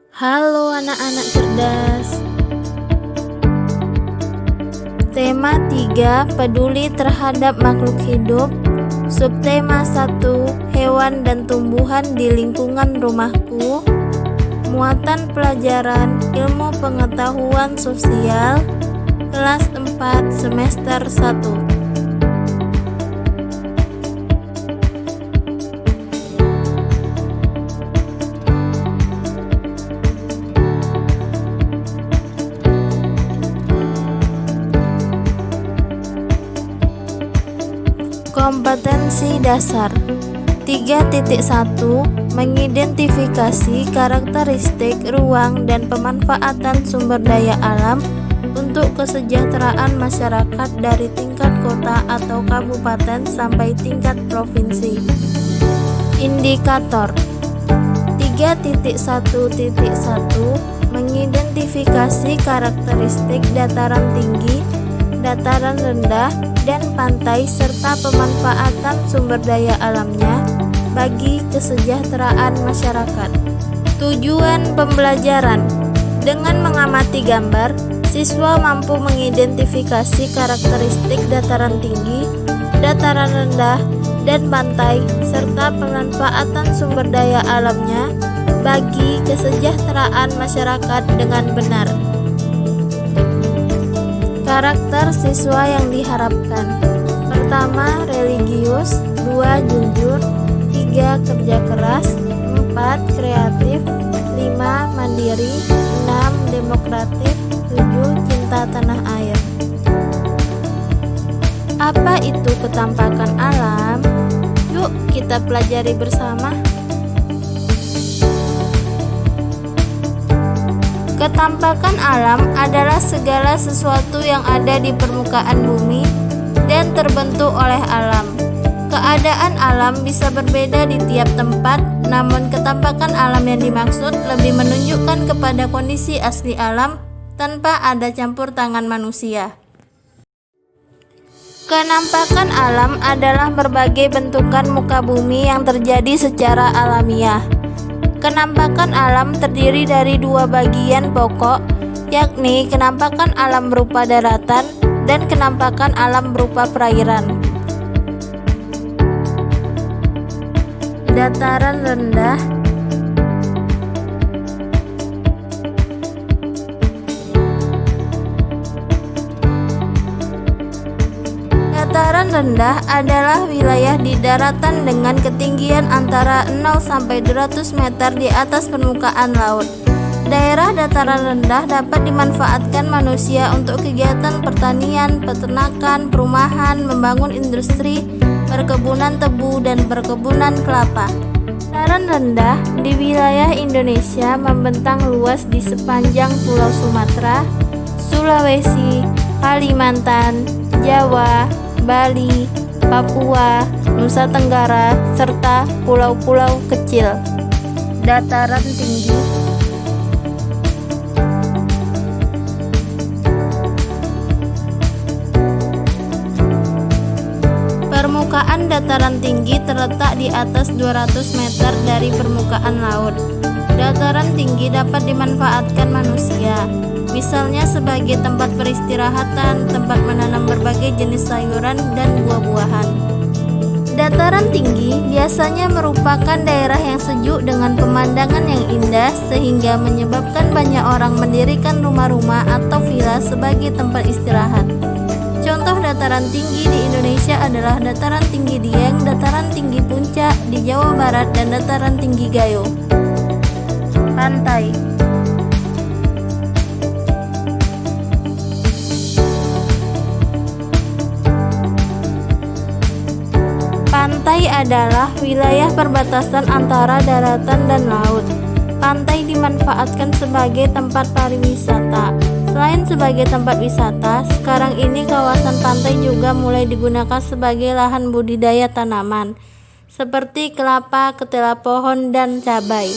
Halo anak-anak cerdas. Tema 3, peduli terhadap makhluk hidup. Subtema 1, hewan dan tumbuhan di lingkungan rumahku. Muatan pelajaran ilmu pengetahuan sosial kelas 4 semester 1. Kompetensi dasar 3.1 Mengidentifikasi karakteristik ruang dan pemanfaatan sumber daya alam untuk kesejahteraan masyarakat dari tingkat kota atau kabupaten sampai tingkat provinsi. Indikator 3.1.1 Mengidentifikasi karakteristik dataran tinggi, dataran rendah, dan pantai serta pemanfaatan sumber daya alamnya bagi kesejahteraan masyarakat. Tujuan pembelajaran: dengan mengamati gambar, siswa mampu mengidentifikasi karakteristik dataran tinggi, dataran rendah, dan pantai serta pemanfaatan sumber daya alamnya bagi kesejahteraan masyarakat dengan benar. Karakter siswa yang diharapkan: pertama, religius, 2, jujur, 3, kerja keras, 4, kreatif, 5, mandiri, 6, demokratif, 7, cinta tanah air. Apa itu ketampakan alam? Yuk kita pelajari bersama. Ketampakan alam adalah segala sesuatu yang ada di permukaan bumi dan terbentuk oleh alam. Keadaan alam bisa berbeda di tiap tempat, namun ketampakan alam yang dimaksud lebih menunjukkan kepada kondisi asli alam tanpa ada campur tangan manusia. Kenampakan alam adalah berbagai bentukan muka bumi yang terjadi secara alamiah. Kenampakan alam terdiri dari 2 bagian pokok, yakni kenampakan alam berupa daratan dan kenampakan alam berupa perairan. Dataran rendah, dataran rendah adalah wilayah di daratan dengan ketinggian antara 0 sampai 200 meter di atas permukaan laut. Daerah dataran rendah dapat dimanfaatkan manusia untuk kegiatan pertanian, peternakan, perumahan, membangun industri, perkebunan tebu, dan perkebunan kelapa. Dataran rendah di wilayah Indonesia membentang luas di sepanjang Pulau Sumatera, Sulawesi, Kalimantan, Jawa, Bali, Papua, Nusa Tenggara, serta pulau-pulau kecil. Dataran tinggi. Permukaan dataran tinggi terletak di atas 200 meter dari permukaan laut. Dataran tinggi dapat dimanfaatkan manusia, misalnya sebagai tempat peristirahatan, tempat menanam berbagai jenis sayuran dan buah-buahan. Dataran tinggi biasanya merupakan daerah yang sejuk dengan pemandangan yang indah sehingga menyebabkan banyak orang mendirikan rumah-rumah atau villa sebagai tempat istirahat. Contoh dataran tinggi di Indonesia adalah dataran tinggi Dieng, dataran tinggi Puncak di Jawa Barat, dan dataran tinggi Gayo. Pantai. Pantai adalah wilayah perbatasan antara daratan dan laut. Pantai dimanfaatkan sebagai tempat pariwisata. Selain sebagai tempat wisata, sekarang ini kawasan pantai juga mulai digunakan sebagai lahan budidaya tanaman, seperti kelapa, ketela pohon, dan cabai.